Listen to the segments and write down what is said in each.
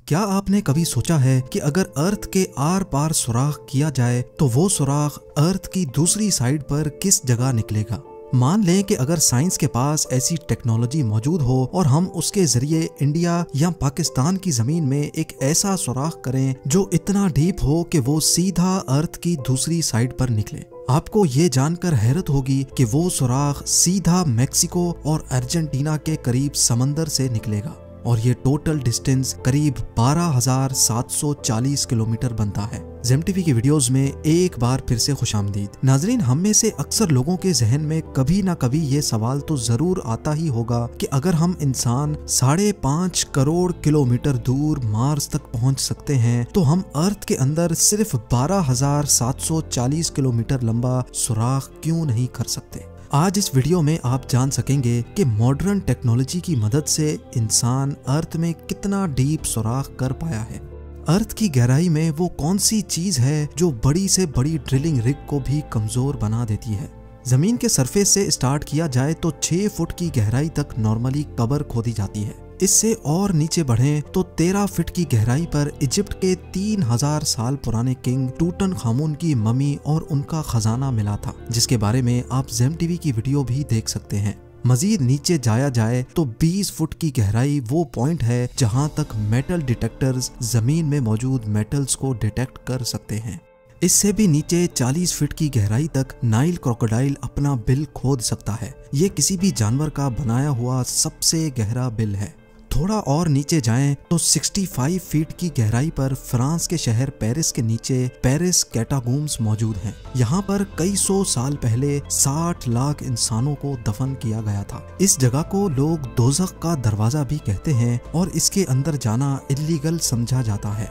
क्या आपने कभी सोचा है कि अगर अर्थ के आर पार सुराख किया जाए तो वो सुराख अर्थ की दूसरी साइड पर किस जगह निकलेगा? मान लें कि अगर साइंस के पास ऐसी टेक्नोलॉजी मौजूद हो और हम उसके जरिए इंडिया या पाकिस्तान की जमीन में एक ऐसा सुराख करें जो इतना डीप हो कि वो सीधा अर्थ की दूसरी साइड पर निकले। आपको ये जानकर हैरत होगी कि वो सुराख सीधा मैक्सिको और अर्जेंटीना के करीब समंदर से निकलेगा और ये टोटल डिस्टेंस करीब 12,740 किलोमीटर बनता है। जेम टीवी की वीडियोस में एक बार फिर से खुशामदीद। नाजरीन, हम में से अक्सर लोगों के जहन में कभी ना कभी ये सवाल तो जरूर आता ही होगा कि अगर हम इंसान 5.5 करोड़ किलोमीटर दूर मार्स तक पहुंच सकते हैं तो हम अर्थ के अंदर सिर्फ 12,740 किलोमीटर लंबा सुराख क्यों नहीं कर सकते। आज इस वीडियो में आप जान सकेंगे कि मॉडर्न टेक्नोलॉजी की मदद से इंसान अर्थ में कितना डीप सुराख कर पाया है। अर्थ की गहराई में वो कौन सी चीज है जो बड़ी से बड़ी ड्रिलिंग रिग को भी कमजोर बना देती है। जमीन के सरफेस से स्टार्ट किया जाए तो 6 फुट की गहराई तक नॉर्मली कबर खोदी जाती है। इससे और नीचे बढ़ें तो 13 फीट की गहराई पर इजिप्ट के 3000 साल पुराने किंग टूटनखामुन की ममी और उनका खजाना मिला था, जिसके बारे में आप जेम टीवी की वीडियो भी देख सकते हैं। मजीद नीचे जाया जाए तो 20 फुट की गहराई वो पॉइंट है जहां तक मेटल डिटेक्टर्स जमीन में मौजूद मेटल्स को डिटेक्ट कर सकते हैं। इससे भी नीचे 40 फीट की गहराई तक नाइल क्रोकोडाइल अपना बिल खोद सकता है। ये किसी भी जानवर का बनाया हुआ सबसे गहरा बिल है। थोड़ा और नीचे जाएं तो 65 फीट की गहराई पर फ्रांस के शहर पेरिस के नीचे पेरिस कैटाकॉम्ब्स मौजूद हैं। यहाँ पर कई सौ साल पहले 60 लाख इंसानों को दफन किया गया था। इस जगह को लोग दोज़ख का दरवाजा भी कहते हैं और इसके अंदर जाना इल्लीगल समझा जाता है।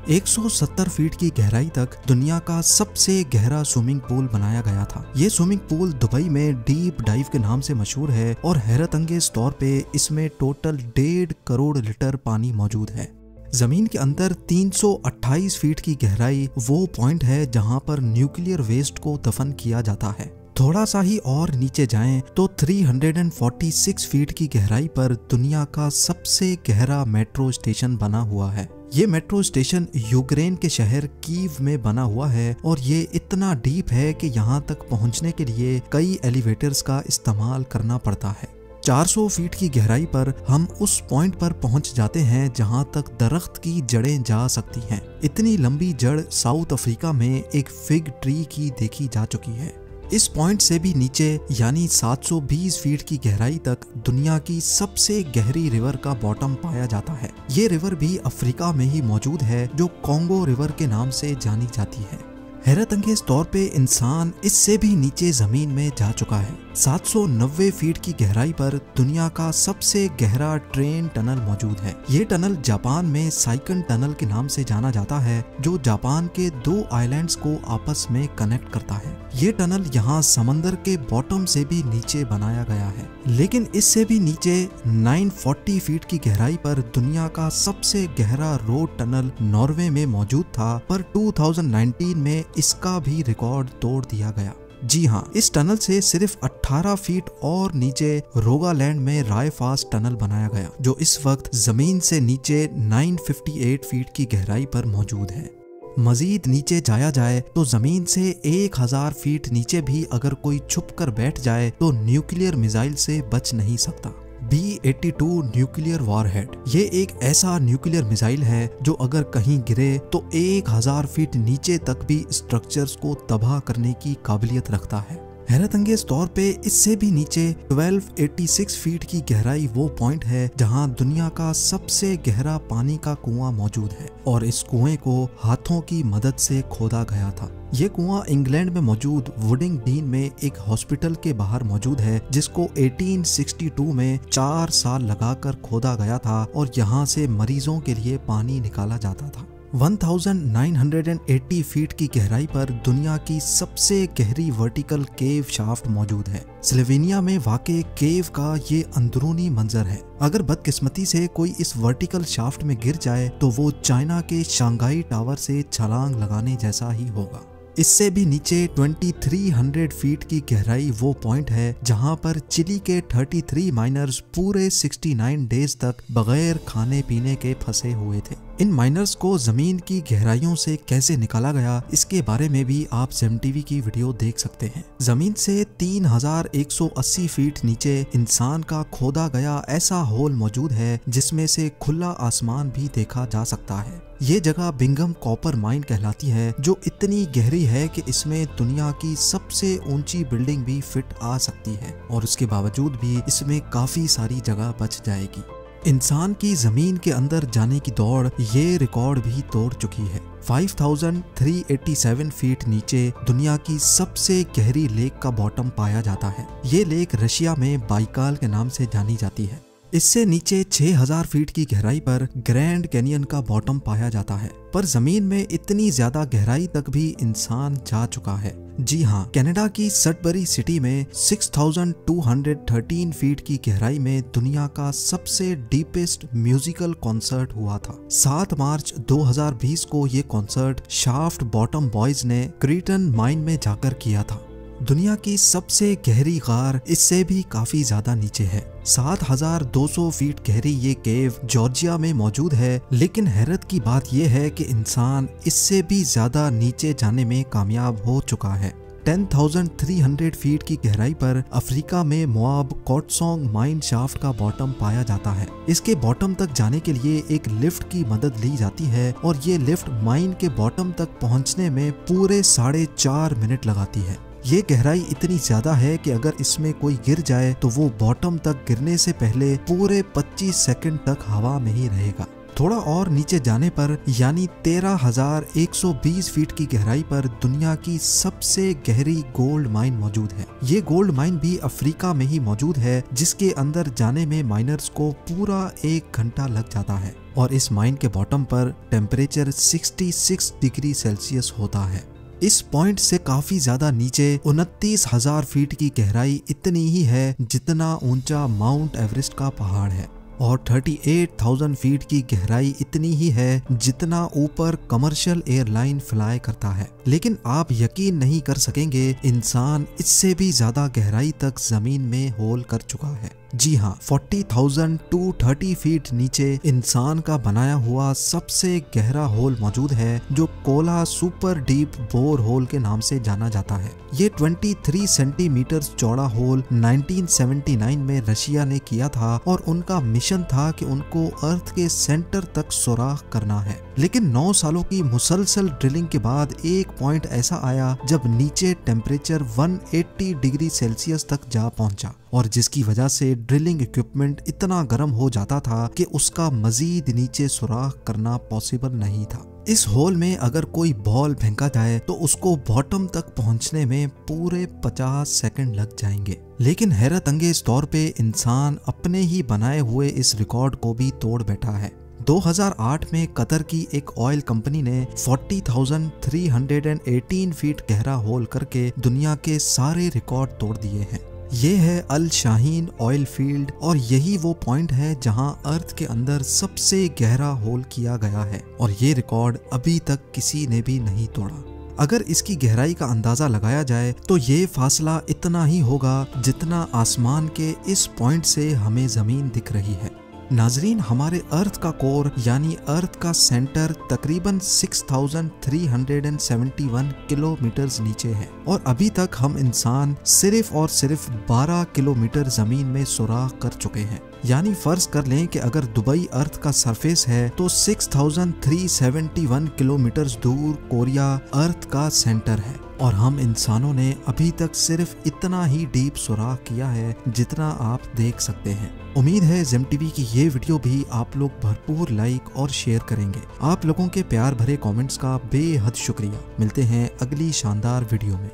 170 फीट की गहराई तक दुनिया का सबसे गहरा स्विमिंग पूल बनाया गया था। ये स्विमिंग पूल दुबई में डीप डाइव के नाम से मशहूर है और हैरत अंगेज तौर पे इसमें टोटल 1.5 करोड़ लीटर पानी मौजूद है। जमीन के अंदर 328 फीट की गहराई वो पॉइंट है जहां पर न्यूक्लियर वेस्ट को दफन किया जाता है। थोड़ा सा ही और नीचे जाएं तो 346 फीट की गहराई पर दुनिया का सबसे गहरा मेट्रो स्टेशन बना हुआ है। ये मेट्रो स्टेशन यूक्रेन के शहर कीव में बना हुआ है और ये इतना डीप है कि यहाँ तक पहुँचने के लिए कई एलिवेटर्स का इस्तेमाल करना पड़ता है। 400 फीट की गहराई पर हम उस पॉइंट पर पहुंच जाते हैं जहां तक दरख्त की जड़ें जा सकती हैं। इतनी लंबी जड़ साउथ अफ्रीका में एक फिग ट्री की देखी जा चुकी है। इस पॉइंट से भी नीचे यानी 720 फीट की गहराई तक दुनिया की सबसे गहरी रिवर का बॉटम पाया जाता है। ये रिवर भी अफ्रीका में ही मौजूद है जो कॉन्गो रिवर के नाम से जानी जाती है। हैरत अंगेज तौर पे इंसान इससे भी नीचे जमीन में जा चुका है। 790 फीट की गहराई पर दुनिया का सबसे गहरा ट्रेन टनल मौजूद है। ये टनल जापान में साइकन टनल के नाम से जाना जाता है जो जापान के 2 आइलैंड्स को आपस में कनेक्ट करता है। ये टनल यहाँ समंदर के बॉटम से भी नीचे बनाया गया है। लेकिन इससे भी नीचे 940 फीट की गहराई पर दुनिया का सबसे गहरा रोड टनल नॉर्वे में मौजूद था, पर 2019 में इसका भी रिकॉर्ड तोड़ दिया गया। जी हाँ, इस टनल से सिर्फ 18 फीट और नीचे रोगालैंड में रायफास्ट टनल बनाया गया जो इस वक्त जमीन से नीचे 958 फीट की गहराई पर मौजूद है। मजीद नीचे जाया जाए तो जमीन से 1000 फीट नीचे भी अगर कोई छुप कर बैठ जाए तो न्यूक्लियर मिसाइल से बच नहीं सकता। B-82 न्यूक्लियर वॉरहेड ये एक ऐसा न्यूक्लियर मिसाइल है जो अगर कहीं गिरे तो 1000 फीट नीचे तक भी स्ट्रक्चर्स को तबाह करने की काबिलियत रखता है। हैरत अंगेज तौर पे इससे भी नीचे 1286 फीट की गहराई वो पॉइंट है जहां दुनिया का सबसे गहरा पानी का कुआं मौजूद है और इस कुएं को हाथों की मदद से खोदा गया था। ये कुआं इंग्लैंड में मौजूद वुडिंग डीन में एक हॉस्पिटल के बाहर मौजूद है जिसको 1862 में 4 साल लगाकर खोदा गया था और यहाँ से मरीजों के लिए पानी निकाला जाता था। 1980 फीट की गहराई पर दुनिया की सबसे गहरी वर्टिकल केव शाफ्ट मौजूद है। स्लोवेनिया में वाक़े केव का ये अंदरूनी मंजर है। अगर बदकिस्मती से कोई इस वर्टिकल शाफ्ट में गिर जाए तो वो चाइना के शंघाई टावर से छलांग लगाने जैसा ही होगा। इससे भी नीचे 2300 फीट की गहराई वो पॉइंट है जहां पर चिली के 33 माइनर्स पूरे 69 डेज तक बगैर खाने पीने के फंसे हुए थे। इन माइनर्स को जमीन की गहराइयों से कैसे निकाला गया, इसके बारे में भी आप जेम टीवी की वीडियो देख सकते हैं। जमीन से 3180 फीट नीचे इंसान का खोदा गया ऐसा होल मौजूद है जिसमें से खुला आसमान भी देखा जा सकता है। ये जगह बिंघम कॉपर माइन कहलाती है, जो इतनी गहरी है कि इसमें दुनिया की सबसे ऊंची बिल्डिंग भी फिट आ सकती है और उसके बावजूद भी इसमें काफी सारी जगह बच जाएगी। इंसान की जमीन के अंदर जाने की दौड़ ये रिकॉर्ड भी तोड़ चुकी है। 5387 फीट नीचे दुनिया की सबसे गहरी लेक का बॉटम पाया जाता है। ये लेक रशिया में बाइकाल के नाम से जानी जाती है। इससे नीचे 6000 फीट की गहराई पर ग्रैंड कैनियन का बॉटम पाया जाता है, पर जमीन में इतनी ज्यादा गहराई तक भी इंसान जा चुका है। जी हाँ, कनाडा की सडबरी सिटी में 6213 फीट की गहराई में दुनिया का सबसे डीपेस्ट म्यूजिकल कॉन्सर्ट हुआ था। 7 मार्च 2020 को ये कॉन्सर्ट शाफ्ट बॉटम बॉयज ने क्रीटन माइन में जाकर किया था। दुनिया की सबसे गहरी गार इससे भी काफी ज्यादा नीचे है। 7200 फीट गहरी ये केव जॉर्जिया में मौजूद है, लेकिन हैरत की बात यह है कि इंसान इससे भी ज्यादा नीचे जाने में कामयाब हो चुका है। 10,300 फीट की गहराई पर अफ्रीका में मोआब कोटसोंग माइन शाफ्ट का बॉटम पाया जाता है। इसके बॉटम तक जाने के लिए एक लिफ्ट की मदद ली जाती है और ये लिफ्ट माइन के बॉटम तक पहुंचने में पूरे 4.5 मिनट लगाती है। ये गहराई इतनी ज्यादा है कि अगर इसमें कोई गिर जाए तो वो बॉटम तक गिरने से पहले पूरे 25 सेकंड तक हवा में ही रहेगा। थोड़ा और नीचे जाने पर यानी 13,120 फीट की गहराई पर दुनिया की सबसे गहरी गोल्ड माइन मौजूद है। ये गोल्ड माइन भी अफ्रीका में ही मौजूद है, जिसके अंदर जाने में माइनर्स को पूरा 1 घंटा लग जाता है और इस माइन के बॉटम पर टेम्परेचर 66 डिग्री सेल्सियस होता है। इस पॉइंट से काफी ज्यादा नीचे 29,000 फीट की गहराई इतनी ही है जितना ऊंचा माउंट एवरेस्ट का पहाड़ है और 38,000 फीट की गहराई इतनी ही है जितना ऊपर कमर्शियल एयरलाइन फ्लाई करता है। लेकिन आप यकीन नहीं कर सकेंगे, इंसान इससे भी ज्यादा गहराई तक जमीन में होल कर चुका है। जी हाँ, 40,230 फीट नीचे इंसान का बनाया हुआ सबसे गहरा होल मौजूद है, जो Kola super deep bore hole के नाम से जाना जाता है। ये 23 सेंटीमीटर चौड़ा होल 1979 में रशिया ने किया था और उनका मिशन था कि उनको अर्थ के सेंटर तक सुराख करना है। लेकिन 9 सालों की मुसलसल ड्रिलिंग के बाद एक पॉइंट ऐसा आया जब नीचे टेम्परेचर 180 डिग्री सेल्सियस तक जा पहुंचा और जिसकी वजह से ड्रिलिंग इक्विपमेंट इतना गर्म हो जाता था कि उसका मजीद नीचे सुराख करना पॉसिबल नहीं था। इस होल में अगर कोई बॉल फेंका जाए तो उसको बॉटम तक पहुंचने में पूरे 50 सेकंड लग जाएंगे। लेकिन हैरत अंगेज तौर पे इंसान अपने ही बनाए हुए इस रिकॉर्ड को भी तोड़ बैठा है। 2008 में कतर की एक ऑयल कंपनी ने 40,318 फीट गहरा होल करके दुनिया के सारे रिकॉर्ड तोड़ दिए हैं। ये है अल शाहीन ऑयल फील्ड और यही वो पॉइंट है जहां अर्थ के अंदर सबसे गहरा होल किया गया है और ये रिकॉर्ड अभी तक किसी ने भी नहीं तोड़ा। अगर इसकी गहराई का अंदाजा लगाया जाए तो ये फासला इतना ही होगा जितना आसमान के इस पॉइंट से हमें जमीन दिख रही है। नाजरीन, हमारे अर्थ का कोर यानी अर्थ का सेंटर तकरीबन 6,371 किलोमीटर नीचे है और अभी तक हम इंसान सिर्फ और सिर्फ 12 किलोमीटर जमीन में सुराख कर चुके हैं। यानी फर्ज कर लें कि अगर दुबई अर्थ का सरफेस है तो 6,371 किलोमीटर दूर कोरिया अर्थ का सेंटर है और हम इंसानों ने अभी तक सिर्फ इतना ही डीप सुराख किया है जितना आप देख सकते हैं। उम्मीद है जेम टीवी की ये वीडियो भी आप लोग भरपूर लाइक और शेयर करेंगे। आप लोगों के प्यार भरे कमेंट्स का बेहद शुक्रिया। मिलते हैं अगली शानदार वीडियो में।